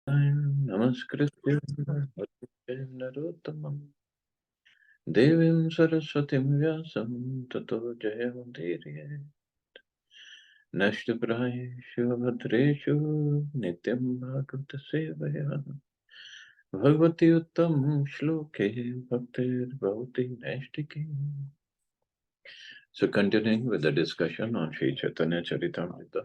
नमस्कृत्य नरोत्तमं देवीं सरस्वतीं व्यासं ततो जयमुदीरये नष्टप्रायेषु भद्रेषु नित्यं भागवतसेवया भगवति उत्तम श्लोके भक्तिर्भवति नैष्टिकी. So continuing with the discussion on Sri Chaitanya Charitamrita,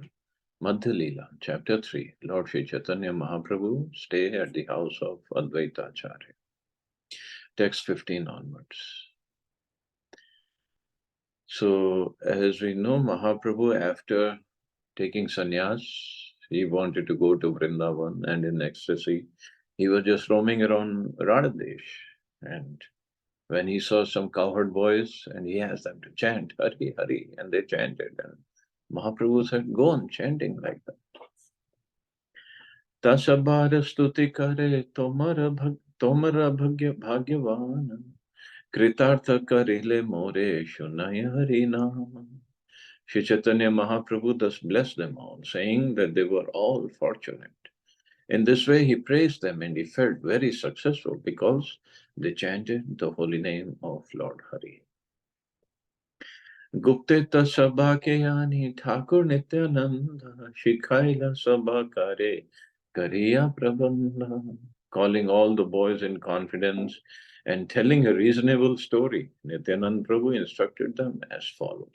Madhya Lila, Chapter 3, Lord Sri Chaitanya Mahaprabhu stay at the house of Advaita Acharya. Text 15 onwards. So, as we know, Mahaprabhu, after taking sannyas, he wanted to go to Vrindavan, and in ecstasy, he was just roaming around Radhadesh. And when he saw some cowherd boys, and he asked them to chant, Hari, Hari, and they chanted. And Mahaprabhu said, go on chanting like that. Tasabar stuti kare tomara bhagyavan Kritartha karile more shunaya harinam. Shri Chaitanya Mahaprabhu thus blessed them all, saying that they were all fortunate. In this way, he praised them and he felt very successful because they chanted the holy name of Lord Hari. Gupte sabha ke yani Thakur Nityananda Shikhaila sabha kare Kariya Prabandha. Calling all the boys in confidence and telling a reasonable story, Nityanand Prabhu instructed them as follows.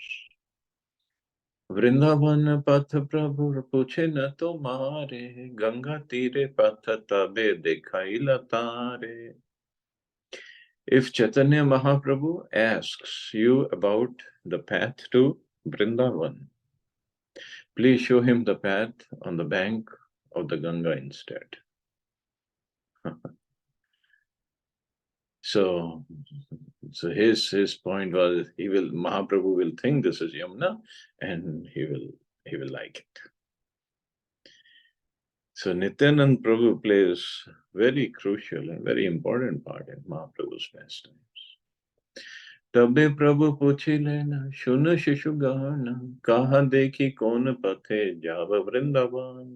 Vrindavan path Prabhu puche na tomare, Ganga tire path tabe dekhai latare. If Chaitanya Mahaprabhu asks you about the path to Vrindavan, please show him the path on the bank of the Ganga instead. So his point was Mahaprabhu will think this is Yamuna and he will like it. So Nityanand Prabhu plays very crucial and very important part in Mahaprabhu's pastimes. तबे प्रभु पूछी लेना सुन शिशु गाना कहा देखी कौन पथे जाव वृंदावन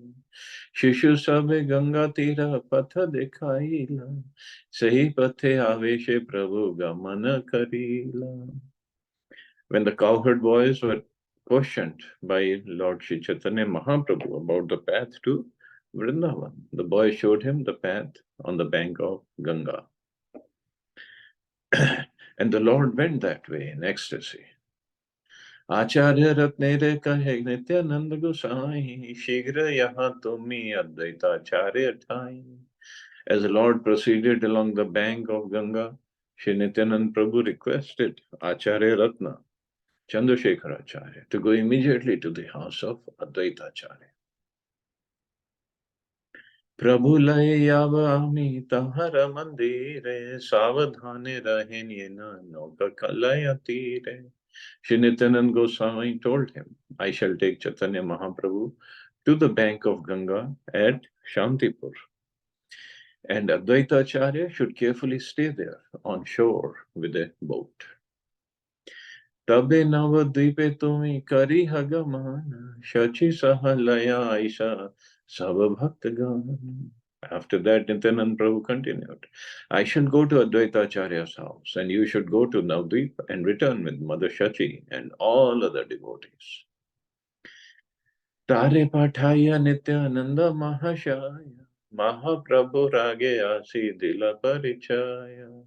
शिशु सबे गंगा तीरा पथ दिखाईला सही पथे आवेशे प्रभु गमन Karila. When the cowherd boys were questioned by Lord Sri Chaitanya Mahaprabhu about the path to Vrindavan, the boy showed him the path on the bank of Ganga. And the Lord went that way in ecstasy. Acharya Ratnere kahe Nityananda Gosai Shigra yaha tumi Advaita Acharya Thai. As the Lord proceeded along the bank of Ganga, Shri Nityanand Prabhu requested Acharya Ratna, Chandrasekhar Acharya, to go immediately to the house of Advaita Acharya. Prabhu laye yavami tahara mandire savadhane rahe yena noka kalaya tire. Shri Nityanand Goswami told him, I shall take Chaitanya Mahaprabhu to the bank of Ganga at Shantipur. And Advaita Acharya should carefully stay there on shore with a boat. Tabe Navadvipe Tumi Kari Hagamana Shachi Sahalaya Aisha Savabhaktagana. After that, Nityanand Prabhu continued, I shall go to Advaita Acharya's house, and you should go to Navadvip and return with Mother Shachi and all other devotees. Tare Pathaya Nityananda Mahashaya Mahaprabhu Rage Asi Dila Parichaya.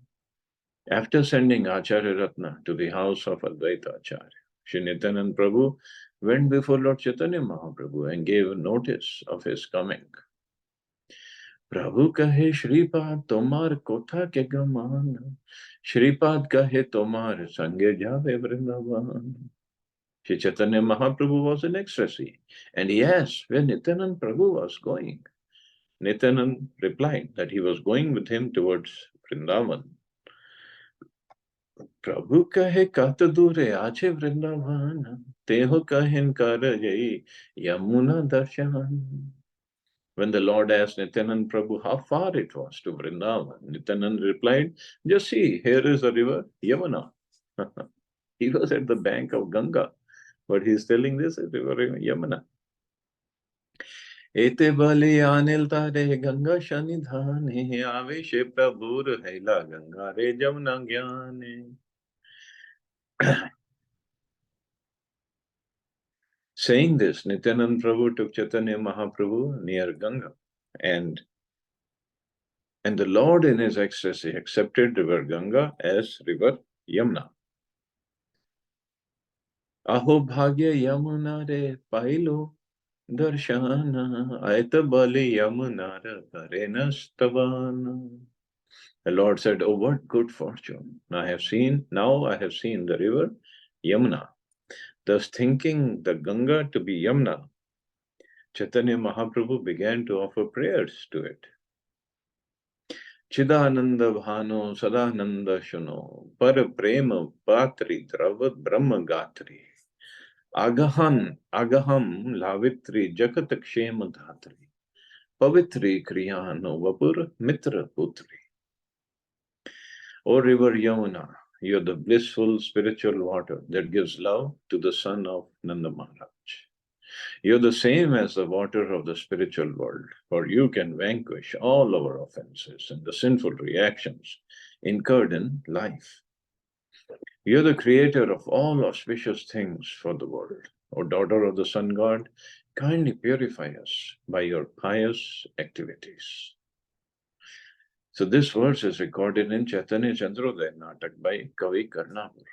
After sending Acharya Ratna to the house of Advaita Acharya, Shri Nityanand Prabhu went before Lord Chaitanya Mahaprabhu and gave notice of his coming. प्रभु कहे श्रीपाद तोमार कोठा के गमान श्रीपाद कहे तोमार संगे जावे Vrindavan. Shri Chaitanya Mahaprabhu was in ecstasy and he asked where Nityanand Prabhu was going. Nityanand replied that he was going with him towards Vrindavan. प्रभु कहे कत दूरे आछे वृंदावन तेहो कहिन कर जई यमुना दर्शन. When the Lord asked Nityanand Prabhu how far it was to Vrindavan, Nityanand replied, just see, here is the river Yamuna. He was at the bank of Ganga, but he is telling this is river Yamuna. Ete bali anil tare Ganga shanidhane Aveshe prabhur haila Ganga re jamna gyane. Saying this, Nityanand Prabhu took Chaitanya Mahaprabhu near Ganga, and the Lord in his ecstasy accepted river Ganga as river Yamuna. Aho bhagya Yamuna re pailo darshana aita bali Yamuna re karena stavana. The Lord said, "Oh, what good fortune! Now I have seen the river Yamuna." Thus, thinking the Ganga to be Yamuna, Chaitanya Mahaprabhu began to offer prayers to it. Chidananda Bhano Sadananda Shuno Par Prema Patri Dravat Brahma Gatri Agaham Lavitri Jagat Kshema Dhatri Pavitri Kriyano Vapur Mitra Putri. O river Yamuna, you are the blissful spiritual water that gives love to the son of Nanda Maharaj. You are the same as the water of the spiritual world, for you can vanquish all our offenses and the sinful reactions incurred in life. You are the creator of all auspicious things for the world. O daughter of the sun god, kindly purify us by your pious activities. So this verse is recorded in Chaitanya Chandrodaya Natak by Kavi Karnapur.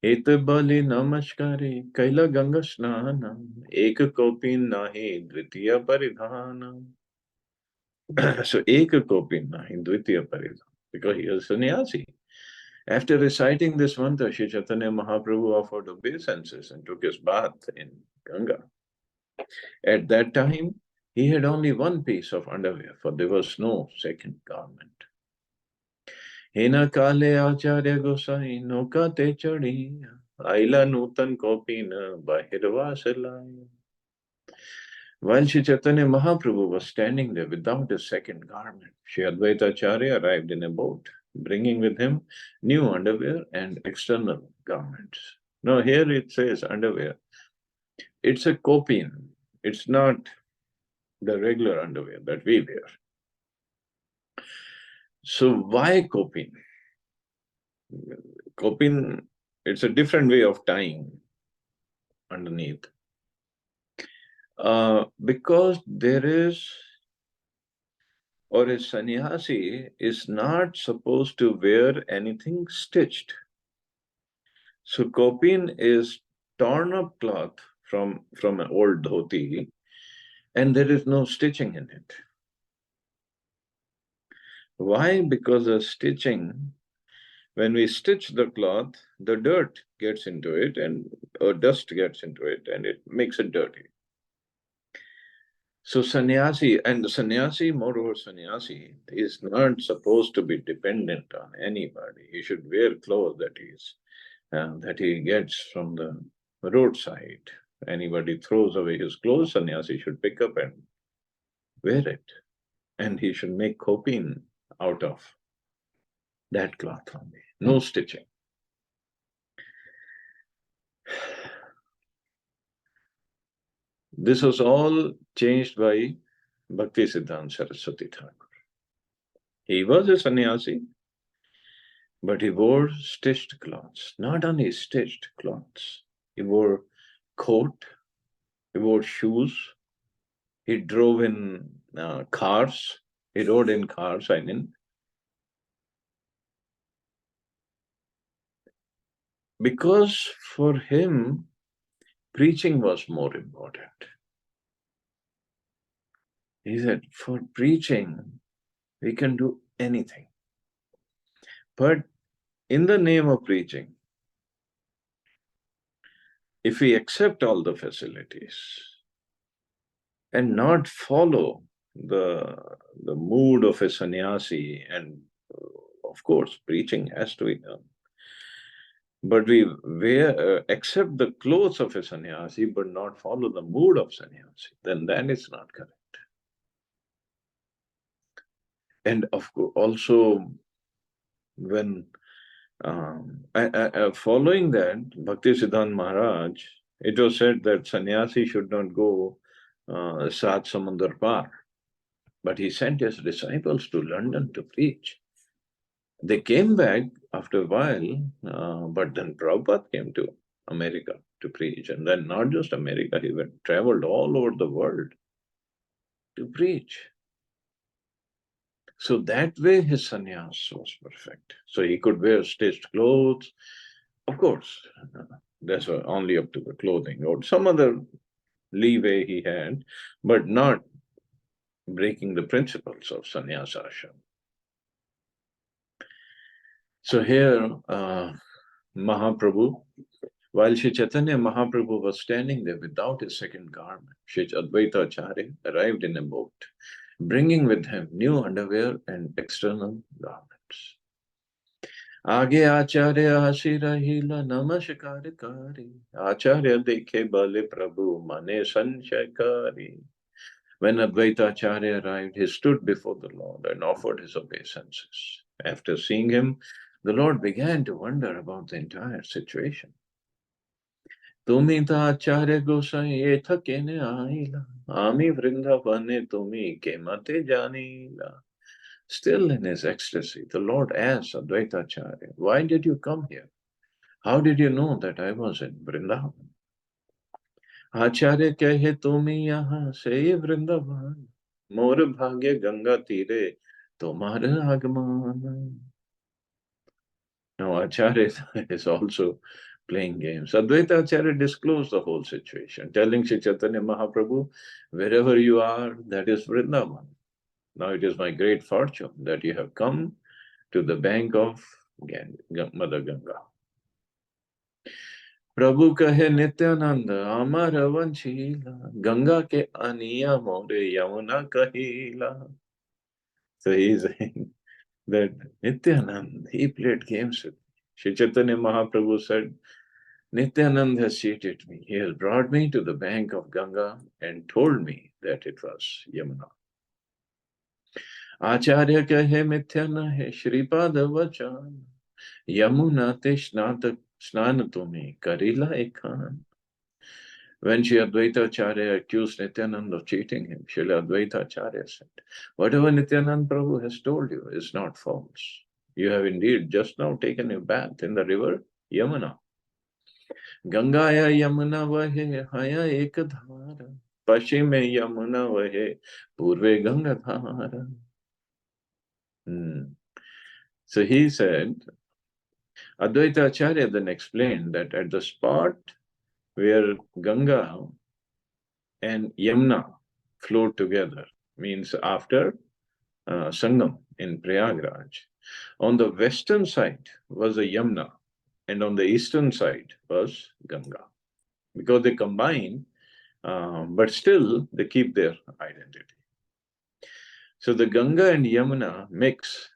एक बलि नमस्कारे कैल गंगा स्नान एक कौपिन नाहि द्वितीय परिधान. So ek kopin nahi dvitiya paridhan, because he is sannyasi. After reciting this mantra, Sri Chaitanya Mahaprabhu offered obeisances and took his bath in Ganga. At that time, he had only one piece of underwear, for there was no second garment. Hena kale acharya gosai noka te chadi aila nutan kopina bahirva selai. While Sri Chaitanya Mahaprabhu was standing there without a second garment, Sri Advaita Acharya arrived in a boat, bringing with him new underwear and external garments. Now here it says underwear. It's a kopin. It's not the regular underwear that we wear. So why kopin? Kopin, it's a different way of tying underneath. Because there is, or a sannyasi is not supposed to wear anything stitched. So kopin is torn up cloth from an old dhoti, and there is no stitching in it. Why? Because the stitching, when we stitch the cloth, the dirt gets into it or dust gets into it, and it makes it dirty. So moreover sannyasi is not supposed to be dependent on anybody. He should wear clothes that he gets from the roadside. Anybody throws away his clothes, sannyasi should pick up and wear it. And he should make kopin out of that cloth only. No stitching. This was all changed by Bhakti Siddhanta Saraswati Thakur. He was a sannyasi, but he wore stitched cloths. Not only stitched cloths, he wore coat, he wore shoes, he drove in cars, he rode in cars, I mean. Because for him, preaching was more important. He said, for preaching, we can do anything. But in the name of preaching, if we accept all the facilities and not follow the mood of a sannyasi, and of course, preaching has to be done. But we accept the clothes of a sannyasi, but not follow the mood of sannyasi, then that is not correct. And of course, also when following that, Bhakti Siddhanta Maharaj, it was said that sannyasi should not go Saat Samundar Par. But he sent his disciples to London to preach. They came back after a while, but then Prabhupada came to America to preach. And then not just America, he went traveled all over the world to preach. So that way his sannyas was perfect. So he could wear stitched clothes. Of course, that's only up to the clothing or some other leeway he had, but not breaking the principles of sannyas ashram. So here, Mahaprabhu, while Sri Chaitanya Mahaprabhu was standing there without his second garment, Sri Advaita Acharya arrived in a boat, bringing with him new underwear and external garments. आगे आचार्य हसी रहीला नमस्कारकारी आचार्य देखे बले प्रभु मने संशयकारी. When Advaita Acharya arrived, he stood before the Lord and offered his obeisances. After seeing him, the Lord began to wonder about the entire situation. Tumi ta acharya gosai etha kene aila, ami vrindavane tumi kemate janila. Still in his ecstasy, the Lord asked Advaita Acharya, why did you come here? How did you know that I was in Vrindavan? Acharya kahe tumi yaha se Vrindavan, मोर भाग्य गंगा तीरे तुम्हारे आगमन. Now Acharya is also playing games. Advaita Acharya disclosed the whole situation, telling Sri Chaitanya Mahaprabhu, wherever you are, that is Vrindavan. Now it is my great fortune that you have come to the bank of Mother Ganga. प्रभु कहे नित्यानंद अमर वंशीला गंगा के अनिया मोरे Yamuna कहीला. So he's saying that Nityanand, he played games with me. Shri Chaitanya Mahaprabhu said, Nityanand has cheated me. He has brought me to the bank of Ganga and told me that it was Yamuna. Acharya kahe mithya nahe Shripad vachan Yamuna te snan tumi karila ekhan. When Sri Advaita Acharya accused Nityanand of cheating him, Srila Advaita Acharya said, whatever Nityanand Prabhu has told you is not false. You have indeed just now taken a bath in the river Yamuna. Gangaya Yamuna vahe haya ekadhara. Pashime Yamuna vahe purve Gangadhara. So he said, Advaita Acharya then explained that at the spot where Ganga and Yamuna flowed together, means after Sangam in Prayagraj, on the western side was a Yamuna and on the eastern side was Ganga. Because they combine, but still they keep their identity. So the Ganga and Yamuna mix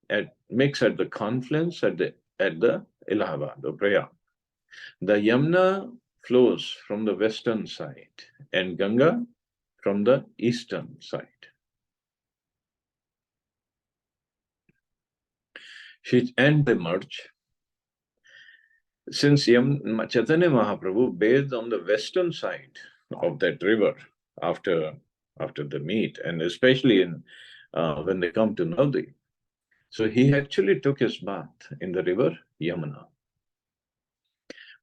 at the confluence at the Allahabad or Prayag. The Yamuna flows from the western side and Ganga from the eastern side. And they merge. Since Chaitanya Mahaprabhu bathed on the western side of that river after the meet, and especially in when they come to Nadi, so he actually took his bath in the river Yamuna.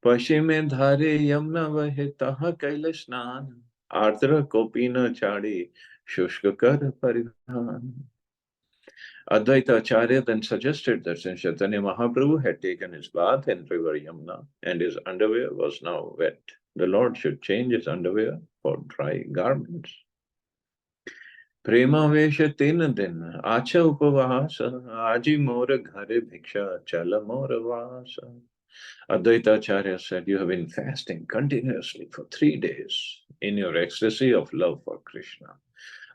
Pashime dhare Yamuna vahe taha kaila snan ardra kopina chadi shushka kar paridhan. Advaita Acharya then suggested that since Chaitanya Mahaprabhu had taken his bath in river Yamuna and his underwear was now wet, the Lord should change his underwear for dry garments. Prema vesha tin din acha upavasa aji mora ghare bhiksha chala mora vasa. Advaita Acharya said, you have been fasting continuously for 3 days in your ecstasy of love for Krishna.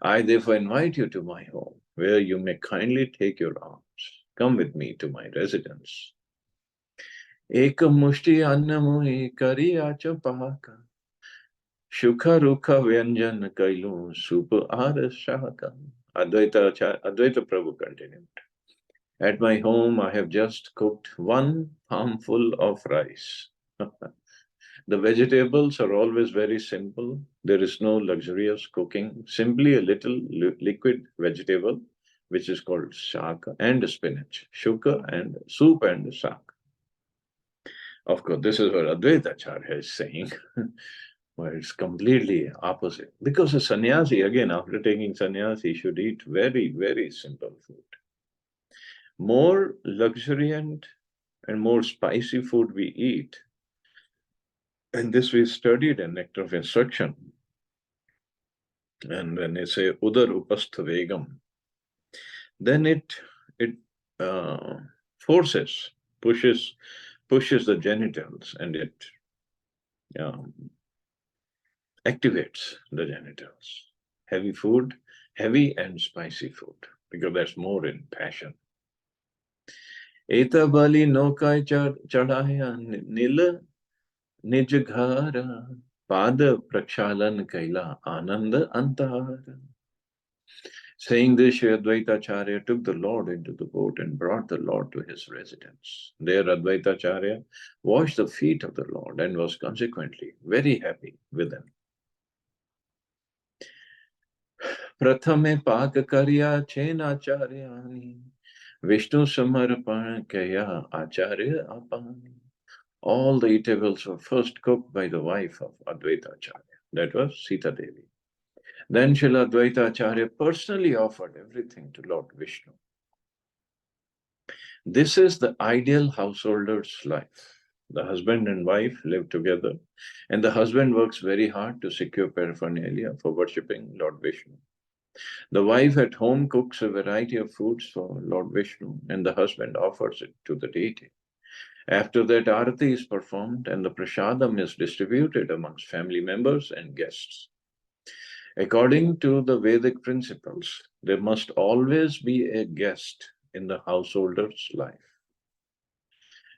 I therefore invite you to my home, where you may kindly take your arms. Come with me to my residence. Eka mushti annamui kari acha pahaka. Shukha rukha vyanjan kailu supa arashaka. Advaita Prabhu continued. At my home, I have just cooked 1 palmful of rice. The vegetables are always very simple. There is no luxurious cooking, simply a little liquid vegetable, which is called shaka, and spinach, sugar and soup and shaka. Of course, this is what Advaita Acharya is saying, but it's completely opposite. Because a sannyasi, again, after taking sannyasi, should eat very, very simple food. More luxuriant and more spicy food we eat, and this we studied in Nectar of Instruction. And when they say udar upastha vegam, then it uh, forces, pushes the genitals, and it um, activates the genitals. Heavy food, heavy and spicy food, because that's more in passion. Eta bali nokai chadaya nila nij ghara pada prakshalan kaila ananda antara. Saying this, Sri Advaita Acharya took the Lord into the boat and brought the Lord to his residence. There, Advaita Acharya washed the feet of the Lord and was consequently very happy with him. Prathame pak karya chen acharyani Vishnu samarpana kaya acharya apani. All the eatables were first cooked by the wife of Advaita Acharya. That was Sita Devi. Then Srila Advaita Acharya personally offered everything to Lord Vishnu. This is the ideal householder's life. The husband and wife live together, and the husband works very hard to secure paraphernalia for worshipping Lord Vishnu. The wife at home cooks a variety of foods for Lord Vishnu, and the husband offers it to the deity. After that, arati is performed, and the prasadam is distributed amongst family members and guests. According to the Vedic principles, there must always be a guest in the householder's life.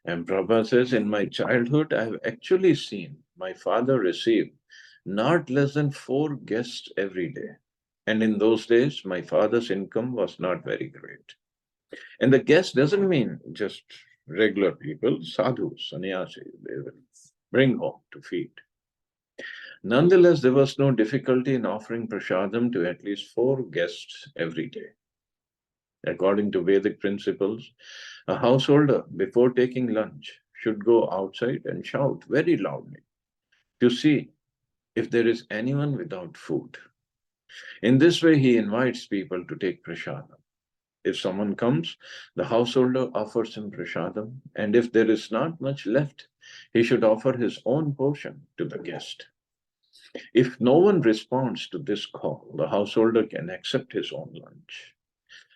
And Prabhupada says, in my childhood, I have actually seen my father receive not less than 4 guests every day. And in those days, my father's income was not very great. And the guest doesn't mean just regular people, sadhus, sannyasis, they will bring home to feed. Nonetheless, there was no difficulty in offering prasadam to at least 4 guests every day. According to Vedic principles, a householder, before taking lunch, should go outside and shout very loudly to see if there is anyone without food. In this way, he invites people to take prasadam. If someone comes, the householder offers him prasadam, and if there is not much left, he should offer his own portion to the guest. If no one responds to this call, the householder can accept his own lunch.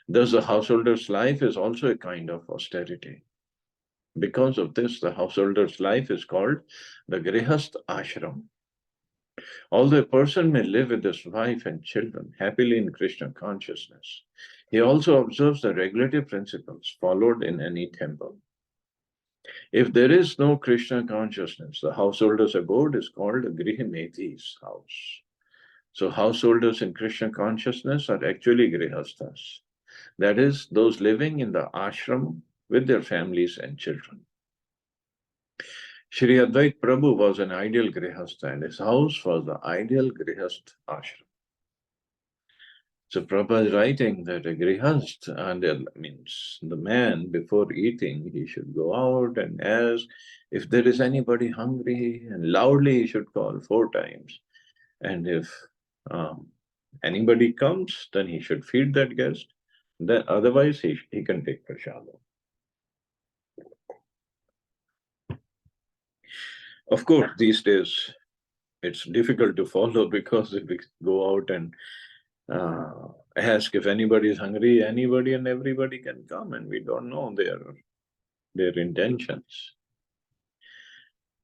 Thus, the householder's life is also a kind of austerity. Because of this, the householder's life is called the Grihast Ashram. Although a person may live with his wife and children happily in Krishna consciousness, he also observes the regulative principles followed in any temple. If there is no Krishna consciousness, the householder's abode is called a Grihimeti's house. So householders in Krishna consciousness are actually Grihasthas. That is, those living in the ashram with their families and children. Shri Advait Prabhu was an ideal Grihastha, and his house was the ideal Grihastha ashram. So Prabhupada is writing that a Grihastha, and that means the man, before eating, he should go out and ask if there is anybody hungry, and loudly he should call 4 times. And if anybody comes, then he should feed that guest. Then otherwise he can take prasadam. Of course, these days it's difficult to follow because if we go out and ask if anybody is hungry, anybody and everybody can come, and we don't know their intentions.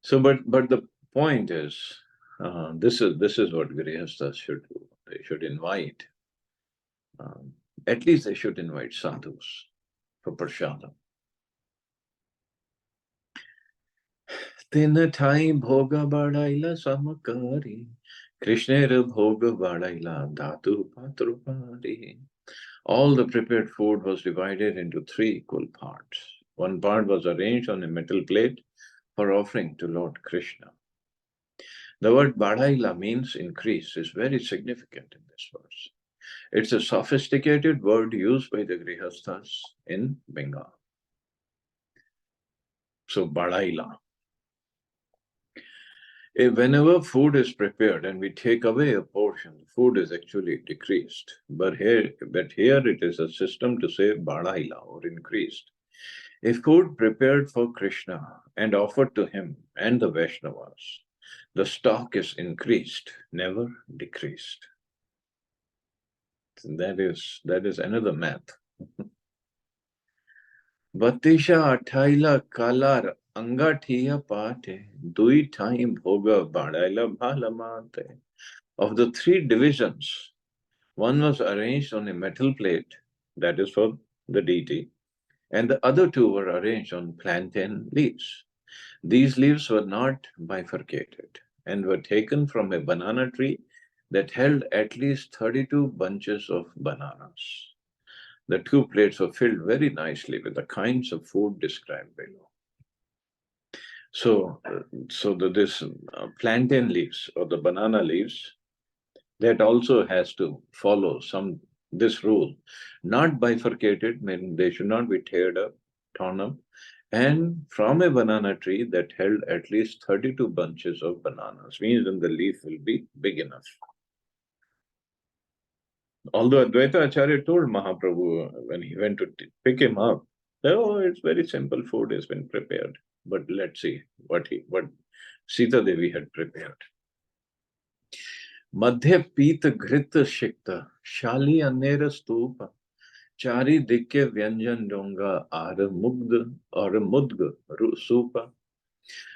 So, but the point is, this is what Grihasthas should do. They should invite. At least they should invite sadhus for prasadam. Tina thai bhoga badaila samakari. Krishnera bhoga badaila dhatu patrupari. All the prepared food was divided into 3 equal parts. One part was arranged on a metal plate for offering to Lord Krishna. The word Badaila means increase is very significant in this verse. It's a sophisticated word used by the Grihasthas in Bengal. So Badaila. Whenever food is prepared and we take away a portion, food is actually decreased. But here it is a system to say Badaila or increased. A food prepared for Krishna and offered to him and the Vaishnavas, the stock is increased, never decreased. That is another math. Batisha Athaila Kalar Angathia Pate Dui Time Bhoga Badaila Bhalamate. Of the three divisions, one was arranged on a metal plate, that is for the deity, and the other two were arranged on plantain leaves. These leaves were not bifurcated and were taken from a banana tree that held at least 32 bunches of bananas. The two plates were filled very nicely with the kinds of food described below. This plantain leaves or the banana leaves, that also has to follow this rule. Not bifurcated, meaning they should not be torn up, and from a banana tree that held at least 32 bunches of bananas, means then the leaf will be big enough. Although Advaita Acharya told Mahaprabhu when he went to pick him up, oh, it's very simple, food has been prepared. But let's see what Sita Devi had prepared. मध्य पीत घृत शिक्त शाली अनेर स्तूप चारी दिक्के व्यंजन डोंगा आर मुद्ग soup.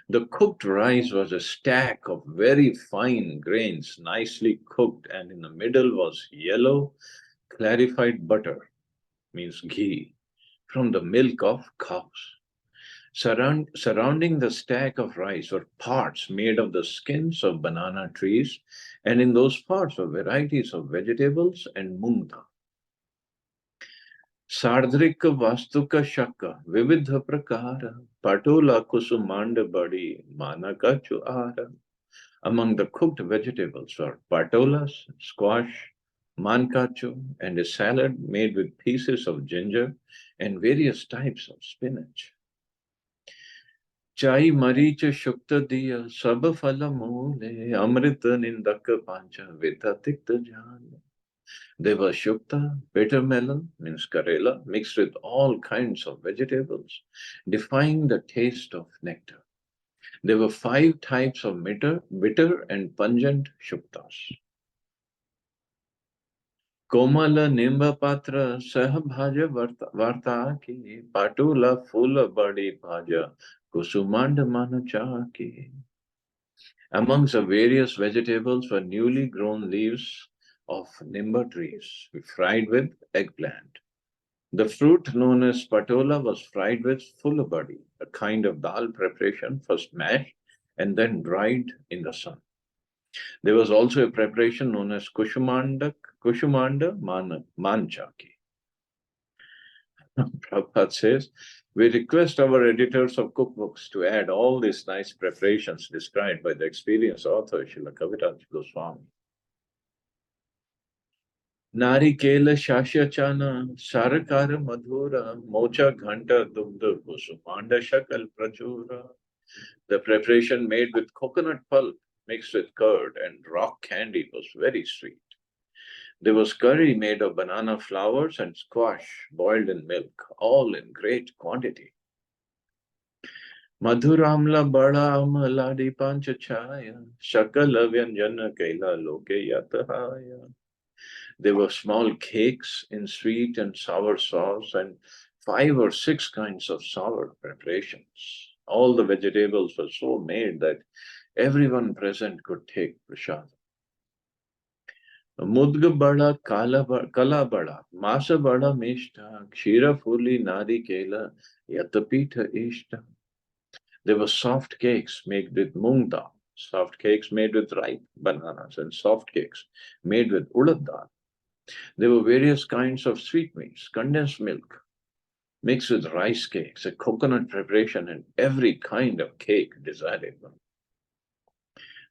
The cooked rice was a stack of very fine grains, nicely cooked, and in the middle was yellow, clarified butter, means ghee, from the milk of cows. Surrounding the stack of rice were pots made of the skins of banana trees, and in those pots were varieties of vegetables and moong dal. Sardrika Vastuka Shaka, Vividha Prakara, Patola Kusumanda Badi, Manaka Chuara. Among the cooked vegetables were patolas, squash, mankachu, and a salad made with pieces of ginger and various types of spinach. Chai maricha shukta diya, sab phala mule, amrita nindaka pancha, vita tikta jana. There was shukta, bitter melon, means karela, mixed with all kinds of vegetables, defying the taste of nectar. There were 5 types of bitter and pungent shuktas. Komala nimba patra sahabhaja varta ki patula fula badi bhaja kusumanda manacha ki. Amongst the various vegetables were newly grown leaves of nimba trees fried with eggplant. The fruit known as patola was fried with fulabadi, a kind of dal preparation first mashed and then dried in the sun. There was also a preparation known as kushumanda manchaki. Prabhupada says, we request our editors of cookbooks to add all these nice preparations described by the experienced author Srila Kaviraj Goswami. Narikela Shashyachana Sarakara Madhura Mocha Ghanta Dugdha Kusumanda Shakal Prachura. The preparation made with coconut pulp mixed with curd and rock candy was very sweet. There was curry made of banana flowers and squash boiled in milk, all in great quantity. Madhuramla Bada Amaladi Panchachaya Shakala Vyanjana Kaila Loke Yatahaya. There were small cakes in sweet and sour sauce and 5 or 6 kinds of sour preparations. All the vegetables were so made that everyone present could take prasad. Mudga bada, kala bada, masa bada mishta, kshira fuli nadi kela, yatapita ishta. There were soft cakes made with moong dal, soft cakes made with ripe bananas, and soft cakes made with urad dal. There were various kinds of sweetmeats, condensed milk, mixed with rice cakes, a coconut preparation, and every kind of cake desirable.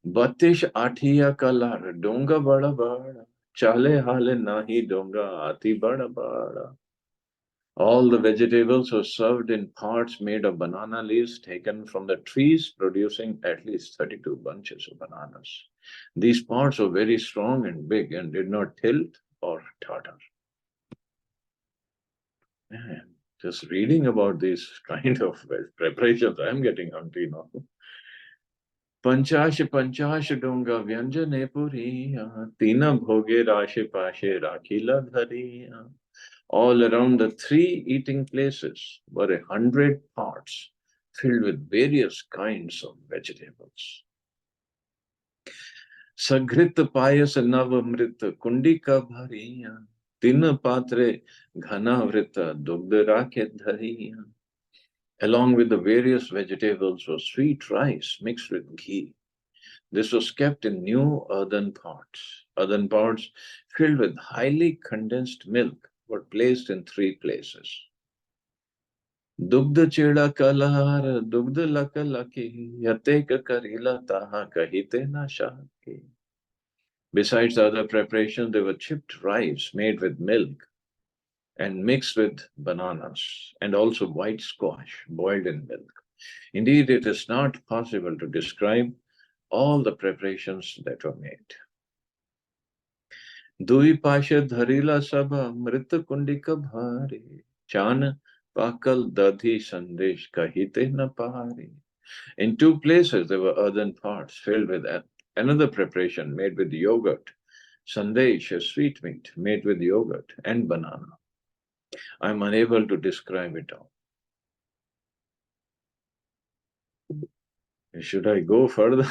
Batish Atiya Kalar, Donga Bada Bada, Chale Hale Nahi Donga Ati Bada Bada. All the vegetables were served in pots made of banana leaves taken from the trees, producing at least 32 bunches of bananas. These pots were very strong and big and did not tilt or totter. Man, just reading about these kind of preparations, I'm getting hungry now. पंचाश पंचाश डोंगा व्यंजने पुरिया तीन भोगे राशे पाशे राखीला धरिया. All around the three eating places were 100 pots filled with various kinds of vegetables. सघृत पायस नवमृत कुंडी का भरिया तीन पात्रे घनावृत दुग्ध राखे धरिया. Along with the various vegetables was sweet rice mixed with ghee. This was kept in new earthen pots. Earthen pots filled with highly condensed milk were placed in three places. Dugdha cheda kalar, dugdha laka laki, yateka karila taha kahite na shaki. Besides other preparations, there were chipped rice made with milk and mixed with bananas, and also white squash boiled in milk. Indeed, it is not possible to describe all the preparations that were made. Dui pasha dharila sabha mrita kundika bhari chan pakal dadhi sandesh kahite na pahari. In two places there were earthen pots filled with another preparation made with yogurt, sandesh, a sweetmeat made with yogurt and banana. I am unable to describe it all. Should I go further?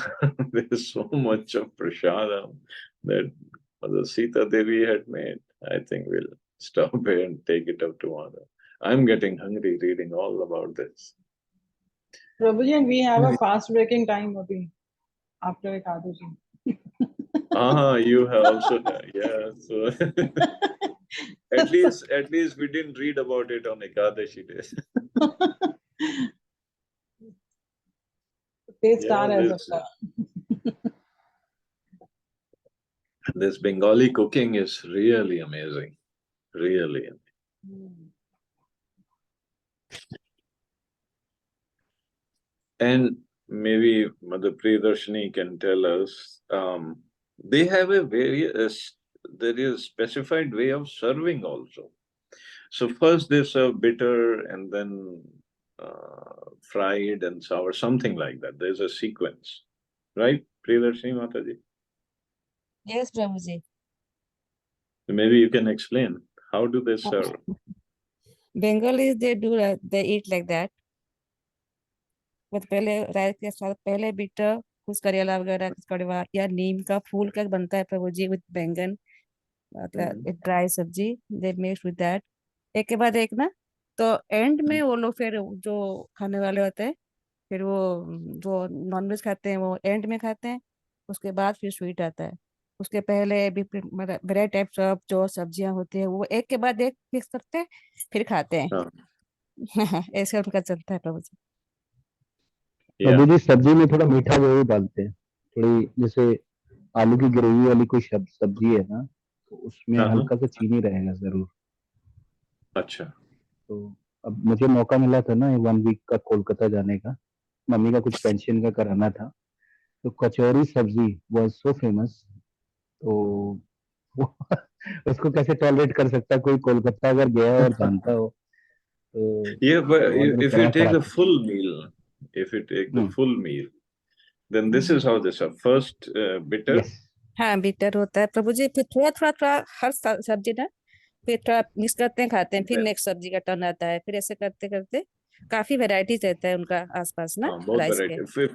There's so much of prasadam that Mother Sita Devi had made. I think we'll stop here and take it up tomorrow. I'm getting hungry reading all about this. Prabhuji, and we have a fast breaking time after Ekadashi. You have also, yeah. So at least we didn't read about it on Ekadashi days. This Bengali cooking is really amazing. Really. And maybe Mother Priyadarshini can tell us, they have a there is a specified way of serving also. So first they serve bitter and then fried and sour, something like that. There's a sequence, right, Priyadarshini Mataji? Yes, Prabhuji. Maybe you can explain, how do they serve? Bengalis, they eat like that. with पहले rice के साथ पहले bitter कुछ करेला वगैरह कड़वा या नीम का फूल का बनता है प्रभु जी विद बैंगन मतलब एक ड्राई सब्जी दे मिक्स विद दैट एक के बाद एक ना तो एंड में वो लोग फिर जो खाने वाले होते हैं फिर वो जो नॉनवेज खाते हैं वो एंड में खाते हैं उसके बाद फिर स्वीट आता है उसके पहले भी मतलब वेराइटी टाइप्स ऑफ जो सब्जियां होती है वो एक के बाद एक मिक्स करते हैं फिर खाते हैं ऐसे उनका चलता है प्रभु जी प्रभु जी सब्जी में थोड़ा मीठा जरूर डालते हैं थोड़ी जैसे आलू की ग्रेवी वाली कोई सब्जी है ना तो उसमें हल्का सा चीनी रहेगा जरूर अच्छा तो अब मुझे मौका मिला था ना 1 वीक का कोलकाता जाने का मम्मी का कुछ पेंशन का कराना था तो कचौरी सब्जी वाज सो फेमस तो उसको कैसे टॉलरेट कर सकता कोई कोलकाता अगर गया और जानता हो तो but if you take the full meal if you take the full meal then this is how this is first bitter yes. हाँ बिटर होता है प्रभु जी फिर थोड़ा थोड़ा थोड़ा हर सब्जी ना फिर थोड़ा मिक्स करते हैं खाते हैं फिर नेक्स्ट सब्जी का टर्न आता है फिर ऐसे करते करते काफी वैरायटीज रहता है उनका आसपास ना बहुत वैरायटी फिर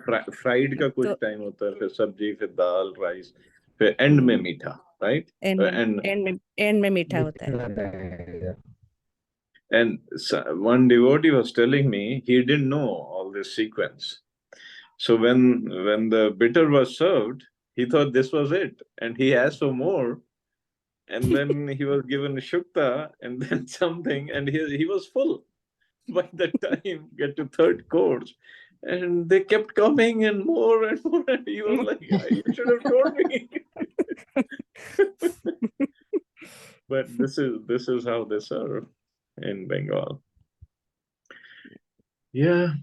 फ्राइड का कुछ टाइम होता है फिर सब्जी फिर दाल राइस फिर एंड में मीठा राइट एंड में मीठा होता है And one devotee was telling me he didn't know all this sequence. So when the bitter was served, he thought this was it, and he asked for more. And then he was given shukta, and then something, and he was full. By the time get to third course, And they kept coming and more and more. And he was like, you should have told me. But this is how they serve in Bengal. Yeah,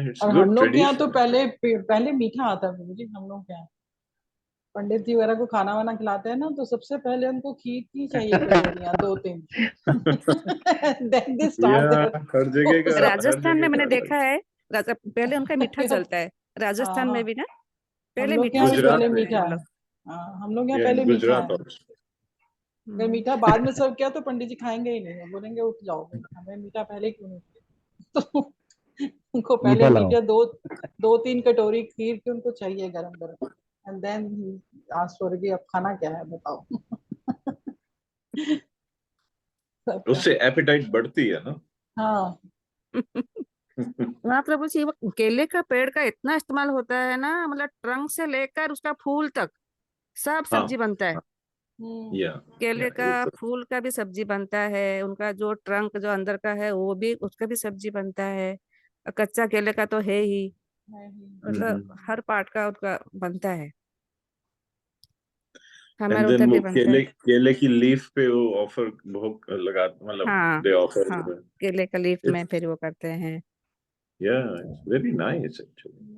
it's और good हम लोग के यहाँ तो tradition. पहले मीठा आता है प्रभु जी। हम लोग के यहाँ पंडित जी वगैरह को खाना वाना खिलाते हैं ना, तो सबसे पहले उनको खीर की चाहिए कटोरियां 2-3। Then they start Yeah, their हर जगह का राजस्थान में मैंने देखा है, पहले उनका मीठा चलता है राजस्थान में भी ना, हम पहले लोग के मीठा यहाँ भी शुरू पहले गुजरात करते में, हैं मीठा हम है। लोग। हम लोग यहाँ yeah, in पहले मीठा Gujarat है। also. अगर मीठा बाद में सर्व किया तो पंडित जी खाएंगे ही नहीं, वो बोलेंगे उठ जाओ भाई, हमें मीठा पहले क्यों नहीं किया। तो उनको पहले मीठा लाओ। मीठा 2-3 कटोरी खीर की उनको चाहिए गरम गरम। एंड देन आज स्वर्गीय अब खाना क्या है बताओ। उससे एपेटाइट बढ़ती है ना। हाँ वहाँ प्रभु जी वो केले का पेड़ का इतना इस्तेमाल होता है ना, मतलब ट्रंक से लेकर उसका फूल तक सब हाँ, सब्जी बनता है। या केले का ये तो फूल का भी सब्जी बनता है, उनका जो ट्रंक जो अंदर का है वो भी, उसका भी सब्जी बनता है। और कच्चा केले का तो है ही, मतलब हर पार्ट का उनका बनता है। हमारे एंड देन उधर वो भी बनता है। केले की लीफ पे वो ऑफर भोग लगा, मतलब हाँ दे ऑफर। हाँ, केले का लीफ में फिर वो करते हैं। या it's very nice actually.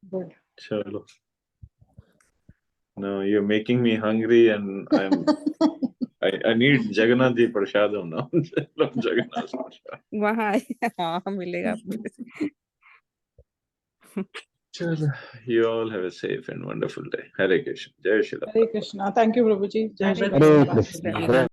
Good. चलो, now you're making me hungry and I need Jagannath ji prasadam now. Jagannath prasad. वहाँ हाँ मिलेगा। Chalo, you all have a safe and wonderful day. Hare Krishna. Jai Shri Ram. Hare Krishna. Thank you Prabhu ji. जय श्री हरे राम। कृष्ण।